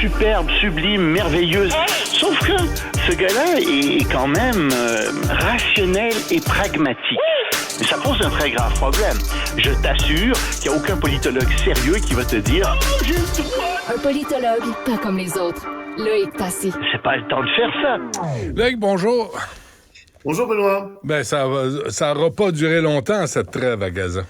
superbe, sublime, merveilleuse. Sauf que ce gars-là est quand même rationnel et pragmatique. Mais ça pose un très grave problème. Je t'assure qu'il n'y a aucun politologue sérieux qui va te dire « Oh, j'ai le droit! » Un politologue, pas comme les autres. Loïc Tassi. C'est pas le temps de faire ça. Loïc, bonjour. Bonjour Benoît. Ben, ça n'aura pas duré longtemps, cette trêve à Gaza.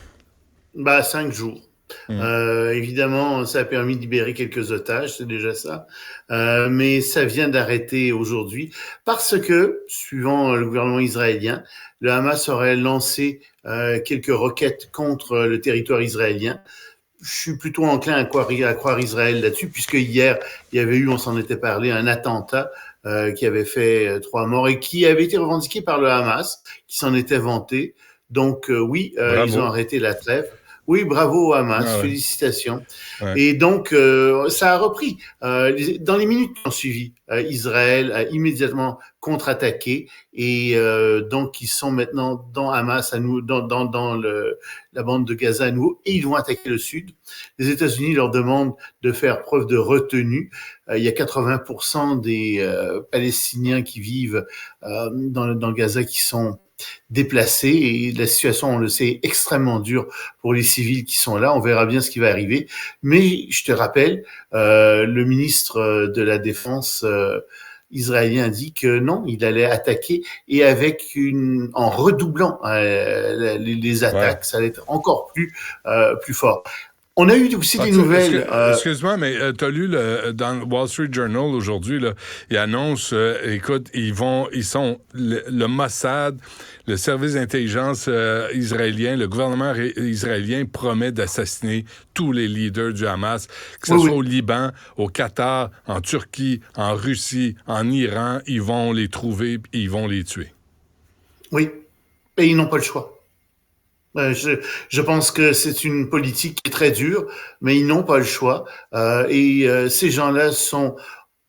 5 jours. Évidemment, ça a permis de libérer quelques otages, c'est déjà ça. Mais ça vient d'arrêter aujourd'hui parce que, suivant le gouvernement israélien, le Hamas aurait lancé quelques roquettes contre le territoire israélien. Je suis plutôt enclin à croire Israël là-dessus, puisque hier, il y avait eu, on s'en était parlé, un attentat qui avait fait 3 morts et qui avait été revendiqué par le Hamas, qui s'en était vanté. Donc oui, ils ont arrêté la trêve. Oui, bravo au Hamas, félicitations. Ouais. Et donc, ça a repris. Dans les minutes qui ont suivi, Israël a immédiatement contre-attaqué et donc ils sont maintenant dans Hamas à nous, dans la bande de Gaza à nouveau, et ils vont attaquer le sud. Les États-Unis leur demandent de faire preuve de retenue. Il y a 80% des Palestiniens qui vivent dans Gaza qui sont déplacés et la situation, on le sait, est extrêmement dure pour les civils qui sont là. On verra bien ce qui va arriver. Mais je te rappelle, le ministre de la Défense israélien dit que non, il allait attaquer et en redoublant les attaques, ça allait être encore plus fort. On a eu aussi des nouvelles. Excuse-moi, mais tu as lu dans le Wall Street Journal aujourd'hui, là, il annonce, écoute, ils sont le Mossad, le service d'intelligence israélien, le gouvernement israélien promet d'assassiner tous les leaders du Hamas, que ce soit au Liban, au Qatar, en Turquie, en Russie, en Iran, ils vont les trouver et ils vont les tuer. Oui, et ils n'ont pas le choix. Je pense que c'est une politique qui est très dure, mais ils n'ont pas le choix. Ces gens-là sont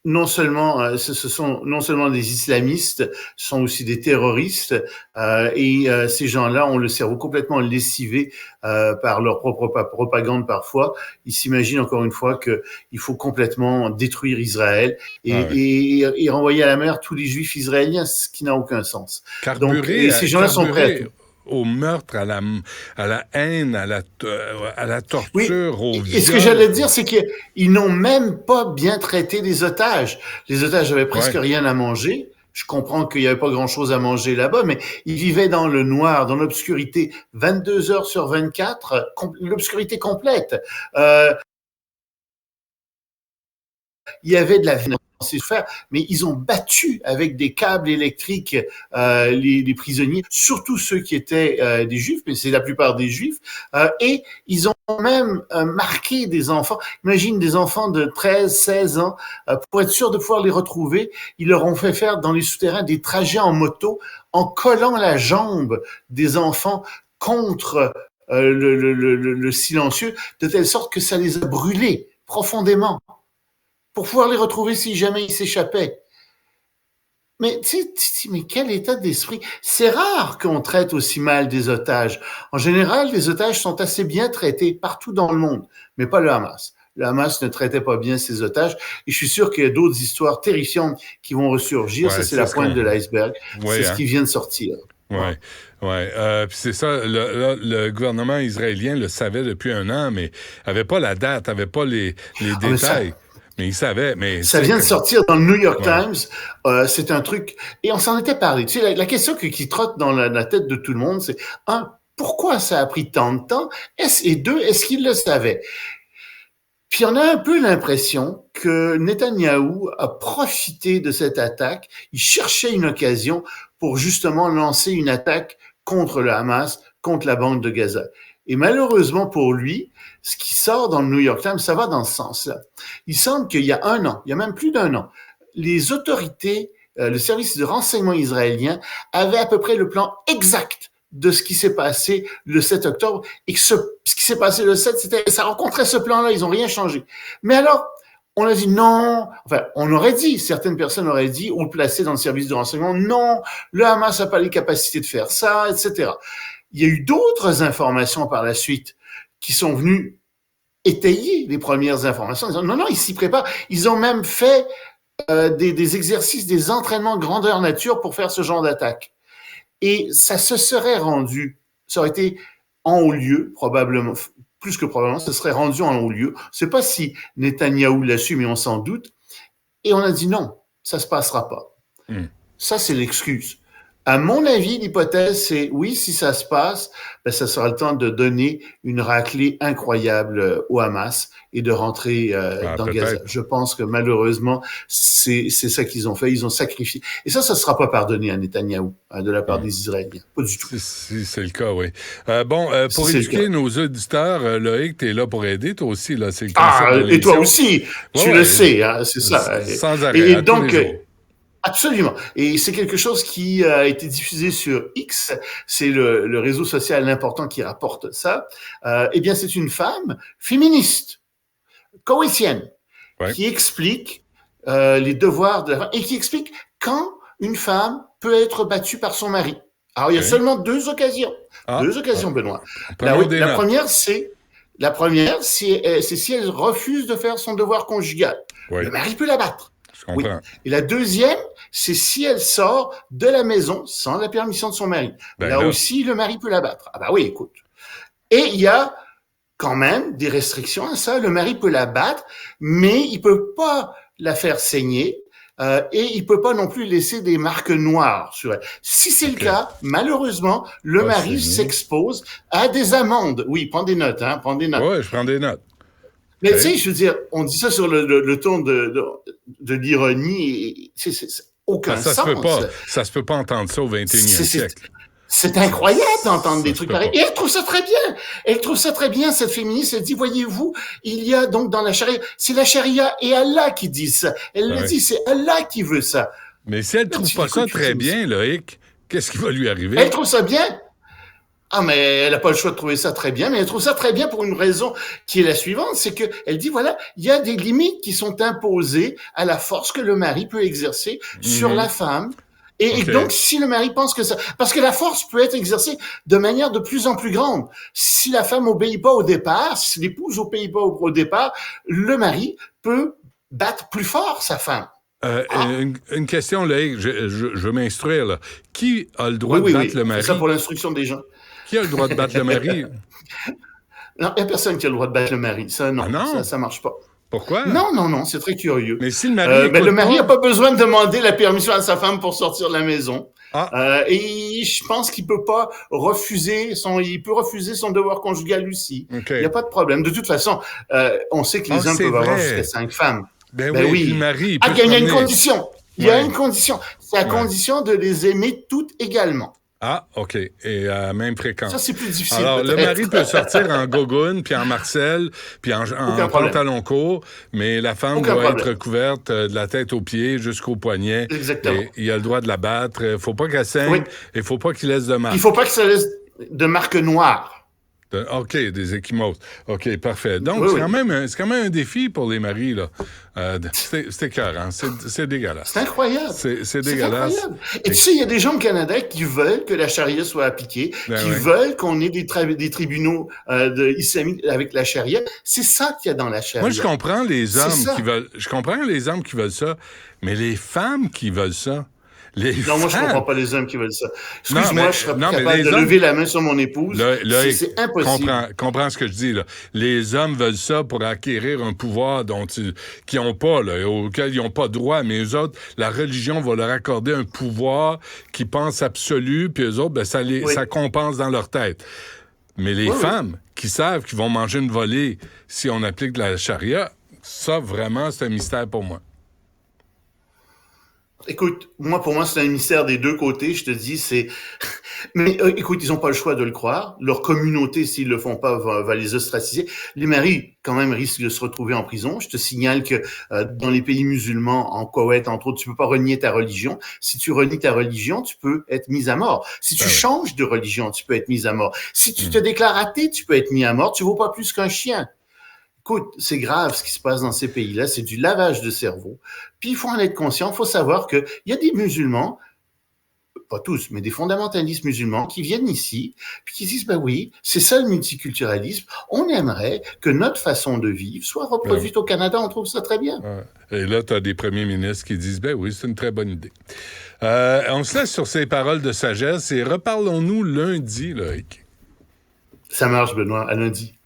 non seulement, ce sont non seulement des islamistes, ce sont aussi des terroristes. Ces gens-là ont le cerveau complètement lessivé par leur propre propagande parfois. Ils s'imaginent encore une fois que il faut complètement détruire Israël et renvoyer à la mer tous les juifs israéliens, ce qui n'a aucun sens. Donc, ces gens-là sont prêts à tout. Au meurtre, à la haine, à la torture, au viol. Et ce que j'allais dire, c'est qu'ils n'ont même pas bien traité les otages. Les otages avaient presque rien à manger. Je comprends qu'il n'y avait pas grand-chose à manger là-bas, mais ils vivaient dans le noir, dans l'obscurité, 22 heures sur 24, l'obscurité complète. Il y avait de la violence faire, mais ils ont battu avec des câbles électriques les prisonniers, surtout ceux qui étaient des juifs, mais c'est la plupart des juifs, et ils ont même marqué des enfants. Imagine des enfants de 13, 16 ans, pour être sûr de pouvoir les retrouver, ils leur ont fait faire dans les souterrains des trajets en moto en collant la jambe des enfants contre le silencieux, de telle sorte que ça les a brûlés profondément, pour pouvoir les retrouver si jamais ils s'échappaient. Mais mais quel état d'esprit! C'est rare qu'on traite aussi mal des otages. En général, les otages sont assez bien traités partout dans le monde, mais pas le Hamas. Le Hamas ne traitait pas bien ses otages, et je suis sûr qu'il y a d'autres histoires terrifiantes qui vont ressurgir. Ça, c'est la pointe de l'iceberg. C'est ce qui vient de sortir. Puis c'est ça, le gouvernement israélien le savait depuis 1 an, mais avait pas la date, avait pas les détails. Mais il savait, mais... Ça vient de sortir dans le New York Times. C'est un truc... Et on s'en était parlé. Tu sais, la question qui trotte dans la tête de tout le monde, c'est, pourquoi ça a pris tant de temps? Et 2, est-ce qu'il le savait? Puis on a un peu l'impression que Netanyahou a profité de cette attaque. Il cherchait une occasion pour justement lancer une attaque contre le Hamas, contre la bande de Gaza. Et malheureusement pour lui, ce qui sort dans le New York Times, ça va dans ce sens-là. Il semble qu'il y a 1 an, il y a même plus d'1 an, les autorités, le service de renseignement israélien avait à peu près le plan exact de ce qui s'est passé le 7 octobre et que ce qui s'est passé le 7, ça rencontrait ce plan-là, ils n'ont rien changé. Mais alors, on a dit non, on aurait dit, certaines personnes auraient dit, ou placé dans le service de renseignement, non, le Hamas n'a pas les capacités de faire ça, etc. Il y a eu d'autres informations par la suite qui sont venues étayer les premières informations en disant non, ils s'y préparent. Ils ont même fait des exercices, des entraînements grandeur nature pour faire ce genre d'attaque. Et ça se serait rendu, ça aurait été en haut lieu, probablement, plus que probablement, ça serait rendu en haut lieu. Je ne sais pas si Netanyahou l'a su, mais on s'en doute. Et on a dit non, ça ne se passera pas. Ça, c'est l'excuse. À mon avis, l'hypothèse, c'est oui, si ça se passe, ben, ça sera le temps de donner une raclée incroyable au Hamas et de rentrer dans Gaza. Je pense que malheureusement, c'est ça qu'ils ont fait. Ils ont sacrifié. Et ça sera pas pardonné à Netanyahou de la part des Israéliens. Pas du tout. Si c'est le cas, oui. Pour éduquer nos auditeurs, Loïc, t'es là pour aider, toi aussi. Là, c'est le et toi aussi, tu le sais, hein, c'est ça. Sans arrêt, et donc, tous les jours. Absolument. Et c'est quelque chose qui a été diffusé sur X. C'est le réseau social important qui rapporte ça. Eh bien, c'est une femme féministe, koweïtienne, qui explique les devoirs de la femme et qui explique quand une femme peut être battue par son mari. Alors, il y a seulement deux occasions. Deux occasions, Benoît. La première, c'est si elle refuse de faire son devoir conjugal. Le mari peut la battre. Oui. Et la deuxième, c'est si elle sort de la maison sans la permission de son mari. Là aussi, le mari peut la battre. Ah bah oui, écoute. Et il y a quand même des restrictions à ça. Le mari peut la battre, mais il peut pas la faire saigner et il peut pas non plus laisser des marques noires sur elle. Si c'est le cas, malheureusement, le mari s'expose à des amendes. Oui, prends des notes, hein, prends des notes. Oui, je prends des notes. Mais tu sais, je veux dire, on dit ça sur le ton de l'ironie, c'est aucun sens. Ça se peut pas entendre ça au 21e siècle. C'est incroyable d'entendre des trucs pareils. Et elle trouve ça très bien. Elle trouve ça très bien, cette féministe. Elle dit, voyez-vous, il y a donc dans la charia, c'est la charia et Allah qui disent ça. Elle le dit, c'est Allah qui veut ça. Mais si elle trouve pas ça très bien, Loïc, qu'est-ce qui va lui arriver? Elle trouve ça bien. Ah, mais elle n'a pas le choix de trouver ça très bien, mais elle trouve ça très bien pour une raison qui est la suivante, c'est que elle dit, voilà, il y a des limites qui sont imposées à la force que le mari peut exercer sur la femme. Et donc, si le mari pense que ça... Parce que la force peut être exercée de manière de plus en plus grande. Si la femme obéit pas au départ, si l'épouse obéit pas au départ, le mari peut battre plus fort sa femme. Une question, Loïc, je veux m'instruire, là. Qui a le droit de battre le mari? C'est ça pour l'instruction des gens. Qui a le droit de battre le mari? Non, il n'y a personne qui a le droit de battre le mari. Ça, non, ça marche pas. Pourquoi? Non, c'est très curieux. Mais si le mari le mari n'a pas besoin de demander la permission à sa femme pour sortir de la maison. Et je pense qu'il peut pas refuser il peut refuser son devoir conjugal aussi. Il n'y a pas de problème. De toute façon, on sait que les hommes peuvent avoir jusqu'à 5 femmes. Ben oui. Le mari, il y a une condition. Il y a une condition. C'est la condition de les aimer toutes également. Ah, OK. Et à même fréquence. Ça, c'est plus difficile. Alors, le mari peut sortir en gogoune, puis en Marcel, puis en pantalon court, mais la femme doit être couverte de la tête aux pieds jusqu'au poignet. Exactement. Et il a le droit de la battre. Il ne faut pas qu'elle saigne. Il ne faut pas qu'il laisse de marques. Il ne faut pas que ça laisse de marques noires. OK, des ecchymoses. OK, parfait. Donc, c'est quand même un défi pour les maris, là. C'est écœurant. C'est dégueulasse. C'est incroyable. C'est dégueulasse. Incroyable. Et tu sais, il y a des gens au Canada qui veulent que la charia soit appliquée, qui veulent qu'on ait des tribunaux islamiques avec la charia. C'est ça qu'il y a dans la charia. Moi, je comprends les hommes qui veulent ça, mais les femmes qui veulent ça, moi, je comprends pas les hommes qui veulent ça. Excuse-moi, je serais capable de lever la main sur mon épouse. C'est impossible. Comprends ce que je dis, là. Les hommes veulent ça pour acquérir un pouvoir qu'ils n'ont pas, là, auquel ils n'ont pas droit. Mais eux autres, la religion va leur accorder un pouvoir qu'ils pensent absolu, puis eux autres, ça compense dans leur tête. Mais les femmes qui savent qu'ils vont manger une volée si on applique la charia, ça, vraiment, c'est un mystère pour moi. Écoute, pour moi, c'est un mystère des deux côtés, je te dis, Mais écoute, ils n'ont pas le choix de le croire. Leur communauté, s'ils le font pas, va les ostraciser. Les maris, quand même, risquent de se retrouver en prison. Je te signale que dans les pays musulmans, en Koweït, entre autres, tu peux pas renier ta religion. Si tu renies ta religion, tu peux être mis à mort. Si tu changes de religion, tu peux être mis à mort. Si tu te déclares athée, tu peux être mis à mort. Tu vaux pas plus qu'un chien. Écoute, c'est grave ce qui se passe dans ces pays-là, c'est du lavage de cerveau. Puis il faut en être conscient, il faut savoir qu'il y a des musulmans pas tous, mais des fondamentalistes musulmans qui viennent ici, puis qui disent, ben oui, c'est ça le multiculturalisme, on aimerait que notre façon de vivre soit reproduite au Canada, on trouve ça très bien. Et là, tu as des premiers ministres qui disent, ben oui, c'est une très bonne idée. On se laisse sur ces paroles de sagesse et reparlons-nous lundi, Loïc. Ça marche, Benoît, à lundi.